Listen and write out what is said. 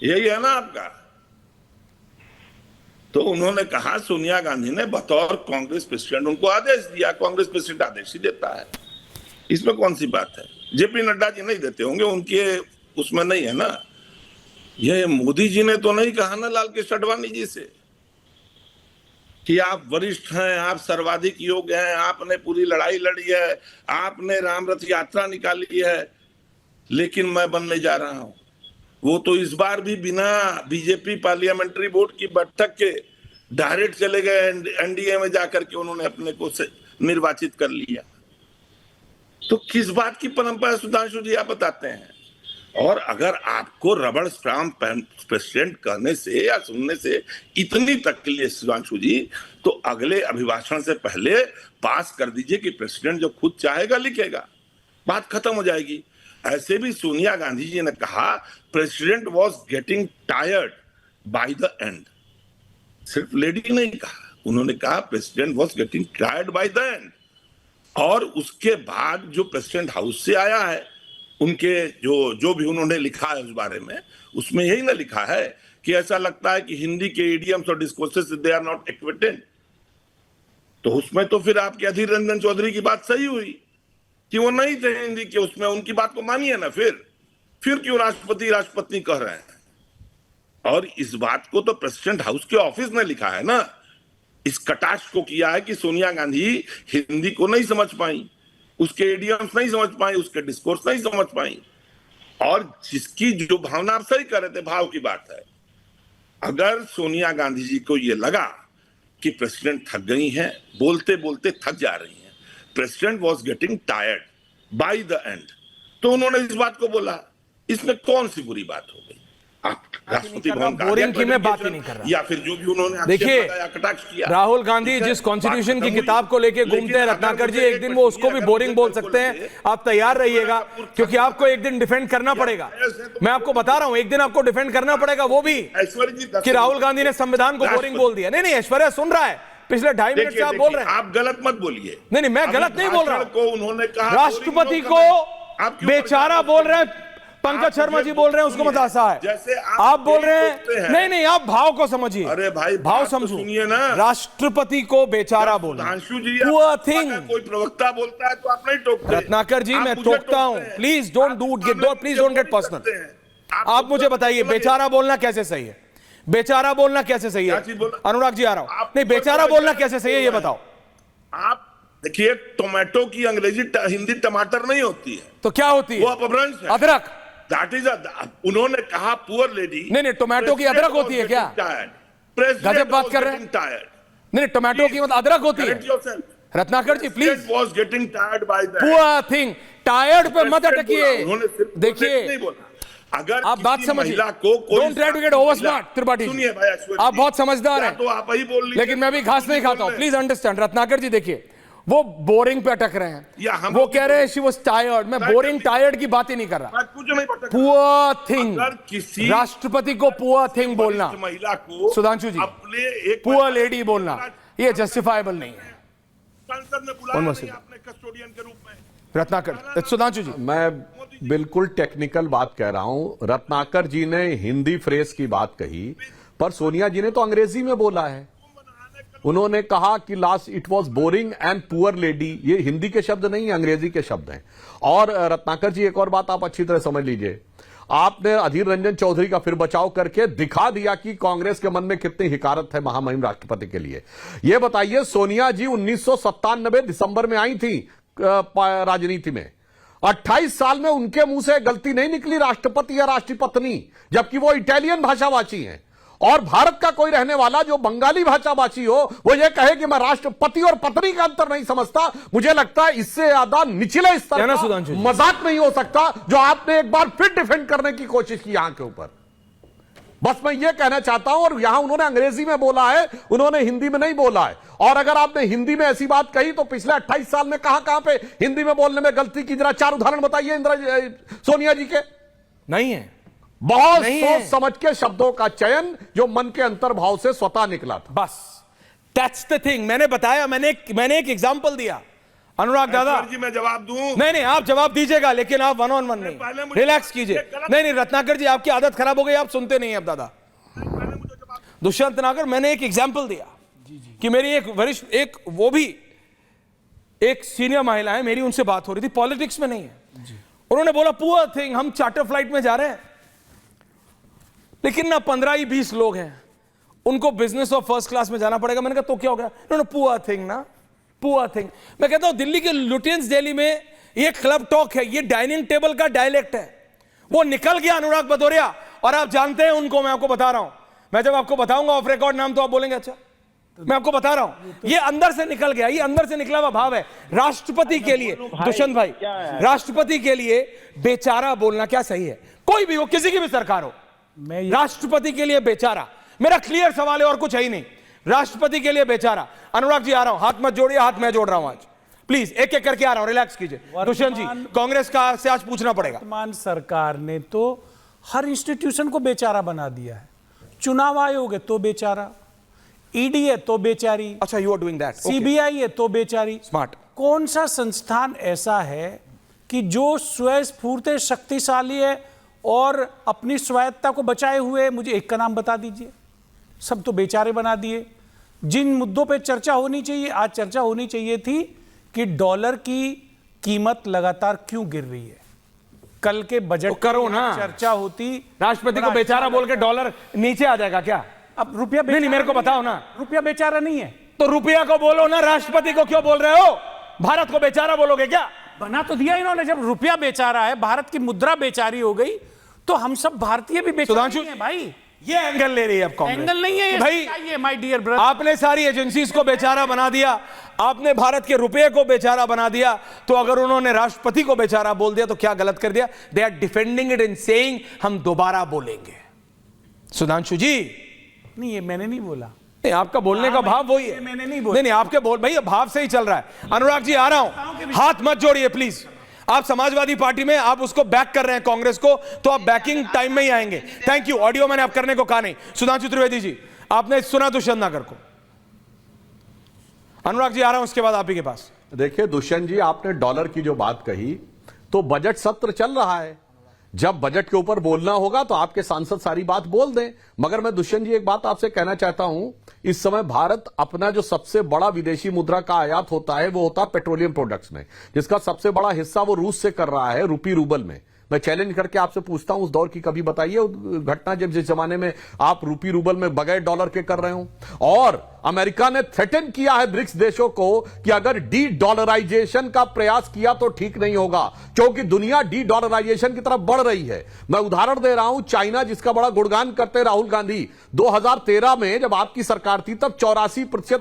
यही है ना आपका। तो उन्होंने कहा, सोनिया गांधी ने बतौर कांग्रेस प्रेसिडेंट उनको आदेश दिया। कांग्रेस प्रेसिडेंट आदेश ही देता है, इसमें कौन सी बात है। जेपी नड्डा जी नहीं देते होंगे, उनके उसमें नहीं है ना। ये मोदी जी ने तो नहीं कहा ना लाल कृष्ण आडवाणी जी से कि आप वरिष्ठ हैं, आप सर्वाधिक योग्य हैं, आपने पूरी लड़ाई लड़ी है, आपने राम रथ यात्रा निकाली है, लेकिन मैं बनने जा रहा हूं। वो तो इस बार भी बिना बीजेपी पार्लियामेंट्री बोर्ड की बैठक के डायरेक्ट चले गए एनडीए में जाकर के उन्होंने अपने को से निर्वाचित कर लिया। तो किस बात की परंपरा सुधांशु जी आप बताते हैं। और अगर आपको रबड़ स्टाम्प प्रेसिडेंट कहने से या सुनने से इतनी तकलीफ सुधांशु जी, तो अगले अभिभाषण से पहले पास कर दीजिए कि प्रेसिडेंट जो खुद चाहेगा लिखेगा, बात खत्म हो जाएगी। ऐसे भी सोनिया गांधी जी ने कहा president was getting tired by the end. सिर्फ लेडी नहीं कहा, उन्होंने कहा president was getting tired by the end. और उसके बाद जो प्रेसिडेंट हाउस से आया है, उनके जो भी उन्होंने लिखा है उस बारे में, उसमें यही ना लिखा है कि ऐसा लगता है कि हिंदी के इडियम्स और discourses they are not equivalent. तो उसमें तो फिर आपके अधीर रंजन चौधरी की बात सही हुई कि वो नहीं थे हिंदी के उसमें, उनकी बात को मानिए ना। फिर क्यों राष्ट्रपति राष्ट्रपति कह रहे हैं। और इस बात को तो प्रेसिडेंट हाउस के ऑफिस ने लिखा है ना, इस कटाक्ष को किया है कि सोनिया गांधी हिंदी को नहीं समझ पाई, उसके इडियम्स नहीं समझ पाई, उसके डिस्कोर्स नहीं समझ पाई। और जिसकी जो भावना आप सही कर रहे थे, भाव की बात है। अगर सोनिया गांधी जी को यह लगा कि प्रेसिडेंट थक गई हैं, बोलते बोलते थक जा रही हैं, president was getting tired by the end, तो उन्होंने इस बात को बोला। इसमें कौन सी बुरी बात हो गई। आप राष्ट्रपति भवन का बोरिंग की मैं बात ही नहीं कर रहा, या फिर जो भी उन्होंने देखिए कटाक्ष किया। राहुल गांधी जिस कॉन्स्टिट्यूशन की किताब को लेके घूमते हैं रत्नाकर जी, एक दिन वो उसको भी बोरिंग बोल सकते हैं। आप तैयार रहिएगा, क्योंकि आपको एक दिन डिफेंड करना पड़ेगा। मैं आपको बता रहा हूं, एक दिन आपको डिफेंड करना पड़ेगा, वो भी कि राहुल गांधी ने संविधान को बोरिंग बोल दिया। नहीं, ऐश्वर्या सुन रहा है, पिछले 2.5 मिनट से आप बोल रहे हैं। आप गलत मत बोलिए। नहीं, मैं गलत नहीं बोल रहा हूं। उन्होंने कहा राष्ट्रपति को बेचारा बोल रहे हैं, पंकज शर्मा जी बोल रहे हैं उसको मतासा है, जैसे आप बोल रहे हैं। नहीं, आप भाव को समझिए। अरे भाई, भाव समझो। सुनिए ना, राष्ट्रपति को बेचारा बोल रहे हैं। कोई प्रवक्ता बोलता है तो आप नहीं टोकते। रत्नाकर जी, मैं टोकता हूं। Please don't get personal. आप मुझे बताइए, बेचारा बोलना कैसे सही है? बेचारा बोलना कैसे सही है? अनुराग जी आ रहा हूं। नहीं, बेचारा बोलना कैसे सही है ये बताओ। आप देखिए, टोमेटो की अंग्रेजी हिंदी टमाटर नहीं होती है, तो क्या होती है? वो अपभ्रंश है, अदरक। दैट इज उन्होंने कहा पुअर लेडी। नहीं, टोमेटो की अदरक होती है क्या? गजब बात कर रहे हैं। नहीं, टोमेटो की मतलब अदरक होती है। Ratnakar ji please, was getting tired by that. Poor thing, tired पे मत अटकिए। देखिए, अगर आप बात समझिए, don't try to get over smart. Tripathi ji, आप बहुत समझदार हैं, तो आप ही बोल लीजिए, लेकिन मैं भी घास नहीं खाता हूं। Please understand. रत्नाकर जी देखिए, वो बोरिंग पे अटक रहे हैं, वो कह रहे हैं शी वाज टायर्ड। मैं बोरिंग टायर्ड की बात ही नहीं कर रहा। पुअर थिंग, राष्ट्रपति को पुअर थिंग बोलना, महिला को, सुधांशु जी पुअर लेडी बोलना, ये जस्टिफाइबल नहीं है। संसद में बुलाया नहीं आपने कस्टोडियन के रूप में। रत्नाकर, सुधांशु जी, मैं बिल्कुल टेक्निकल बात कह रहा हूं। रत्नाकर जी ने हिंदी फ्रेज की बात कही, पर सोनिया जी ने तो अंग्रेजी में बोला है। उन्होंने कहा कि last it was boring and poor lady. ये हिंदी के शब्द नहीं, अंग्रेजी के शब्द हैं। और रत्नाकर जी, एक और बात आप अच्छी तरह समझ लीजिए, आपने अधीर रंजन चौधरी का फिर बचाव करके दिखा दिया कि कांग्रेस के मन में कितनी हिकारत है महामहिम राष्ट्रपति के लिए। यह बताइए, सोनिया जी 1997 दिसंबर में आई थी राजनीति में। 28 साल में उनके मुंह से गलती नहीं निकली राष्ट्रपति या राष्ट्रपत्नी, जबकि वो इटालियन भाषाभाषी हैं। और भारत का कोई रहने वाला जो बंगाली भाषाभाषी हो, वो ये कहे कि मैं राष्ट्रपति और पत्नी का अंतर नहीं समझता, मुझे लगता है इससे ज्यादा निचले स्तर का मजाक नहीं हो सकता, जो आपने एक बार फिर डिफेंड करने की कोशिश की यहां के ऊपर। बस मैं ये कहना चाहता हूं। और यहां उन्होंने अंग्रेजी में बोला है, उन्होंने हिंदी में नहीं बोला है। और अगर आपने हिंदी में ऐसी बात कही तो पिछले 28 साल में कहां पे हिंदी में बोलने में गलती की, जरा 4 उदाहरण बताइए सोनिया जी के। नहीं है, बहुत सोच समझ के शब्दों का चयन, जो मन के अंतर्भाव से स्वतः निकला था। बस दैट्स द थिंग। मैंने बताया, मैंने एक एग्जांपल दिया। अनुराग दादा जी मैं जवाब दूं? नहीं, आप जवाब दीजिएगा, लेकिन आप वन ऑन वन पहले नहीं, मुझे रिलैक्स कीजिए। नहीं, रत्नाकर जी, आपकी आदत खराब हो गई, आप सुनते नहीं अब दादा। पहले मुझे जवाब दुष्यंत नागर, मैंने एक एग्जाम्पल दिया कि मेरी एक वरिष्ठ, एक वो भी एक सीनियर महिला है, मेरी उनसे बात हो रही थी, पॉलिटिक्स में नहीं है। उन्होंने बोला पुअर थिंग, हम चार्टर फ्लाइट में जा रहे हैं, लेकिन ना 15-20 लोग हैं, उनको बिजनेस और फर्स्ट क्लास में जाना पड़ेगा। मैंने कहा तो क्या हो गया? पुअर थिंग ना, पुअर थिंग। मैं कहता हूं दिल्ली के लुटियंस दिल्ली में ये क्लब टॉक है, ये डाइनिंग टेबल का डायलेक्ट है, वो निकल गया अनुराग भदौरिया। और आप जानते हैं उनको, मैं आपको बता रहा हूं, मैं जब आपको बताऊंगा ऑफ रिकॉर्ड नाम तो आप बोलेंगे अच्छा, मैं आपको बता रहा हूं, ये अंदर से निकल गया, ये अंदर से निकला हुआ भाव है। राष्ट्रपति के लिए, दुष्यंत भाई, राष्ट्रपति के लिए बेचारा बोलना क्या सही है? कोई भी हो, किसी की भी सरकार हो, राष्ट्रपति के लिए बेचारा, मेरा क्लियर सवाल है और कुछ है ही नहीं। राष्ट्रपति के लिए बेचारा। अनुराग जी आ रहा हूं, हाथ मत जोड़िए, हाथ मैं जोड़ रहा हूं आज, प्लीज एक एक करके आ रहा हूं, रिलैक्स कीजिए। दुष्यंत जी, कांग्रेस का से आज पूछना पड़ेगा। वर्तमान सरकार ने तो हर इंस्टीट्यूशन को बेचारा बना दिया है। चुनाव आयोग है तो बेचारा, ईडी है तो बेचारी, अच्छा, you are doing that, CBI है तो बेचारी। स्मार्ट। कौन सा संस्थान ऐसा है कि जो स्वयंस्फूर्त शक्तिशाली है और अपनी स्वायत्ता को बचाए हुए? मुझे एक का नाम बता दीजिए। सब तो बेचारे बना दिए। जिन मुद्दों पे चर्चा होनी चाहिए, आज चर्चा होनी चाहिए थी कि डॉलर की कीमत लगातार क्यों गिर रही है। कल के बजट तो करो ना, चर्चा होती। राष्ट्रपति को बेचारा बोल के डॉलर नीचे आ जाएगा क्या? अब रुपया नहीं, मेरे को बताओ ना, रुपया बेचारा नहीं है तो रुपया को बोलो ना, राष्ट्रपति को क्यों बोल रहे हो? भारत को बेचारा बोलोगे क्या? बना तो दिया इन्होंने। जब रुपया बेचारा है, भारत की मुद्रा बेचारी हो गई, तो हम सब भारतीय भी बेचारे हैं भाई। ये एंगल ले रही है अब कांग्रेस। एंगल नहीं है भाई, माय डियर ब्रदर। आपने सारी एजेंसीज को बेचारा बना दिया, आपने भारत के रुपए को बेचारा बना दिया, तो अगर उन्होंने राष्ट्रपति को बेचारा बोल दिया तो क्या गलत कर दिया? They are defending it in saying हम दोबारा बोलेंगे। सुधांशु जी, नहीं, ये मैंने नहीं बोला। नहीं, आपका बोलने का भाव वही है। मैंने नहीं बोला। नहीं, आपके बोल भाई भाव से ही चल रहा है। अनुराग जी आ रहा हूं, हाथ मत जोड़िए प्लीज। आप समाजवादी पार्टी में आप उसको बैक कर रहे हैं कांग्रेस को, तो आप बैकिंग टाइम में ही आएंगे। Thank you. ऑडियो मैंने आप करने को कहा नहीं। सुधांशु त्रिवेदी जी, आपने सुना दुष्यंत नागर को? अनुराग जी आ रहा हूं, उसके बाद आप ही के पास। देखिए दुष्यंत जी, आपने डॉलर की जो बात कही, तो बजट सत्र चल रहा है, जब बजट के ऊपर बोलना होगा तो आपके सांसद सारी बात बोल दें। मगर मैं दुष्यंत जी एक बात आपसे कहना चाहता हूं, इस समय भारत अपना जो सबसे बड़ा विदेशी मुद्रा का आयात होता है वो होता है पेट्रोलियम प्रोडक्ट्स में, जिसका सबसे बड़ा हिस्सा वो रूस से कर रहा है, रूपी रूबल में। मैं चैलेंज करके आपसे पूछता हूं, उस दौर की कभी बताइए घटना जब जिस जमाने में आप रूपी रूबल में बगैर डॉलर के कर रहे हो। और अमेरिका ने थ्रेटन किया है ब्रिक्स देशों को कि अगर डी डॉलराइजेशन का प्रयास किया तो ठीक नहीं होगा, क्योंकि दुनिया डी डॉलराइजेशन की तरफ बढ़ रही है। मैं उदाहरण दे रहा हूं, चाइना जिसका बड़ा गुणगान करते राहुल गांधी, 2013 में जब आपकी सरकार थी तब 84%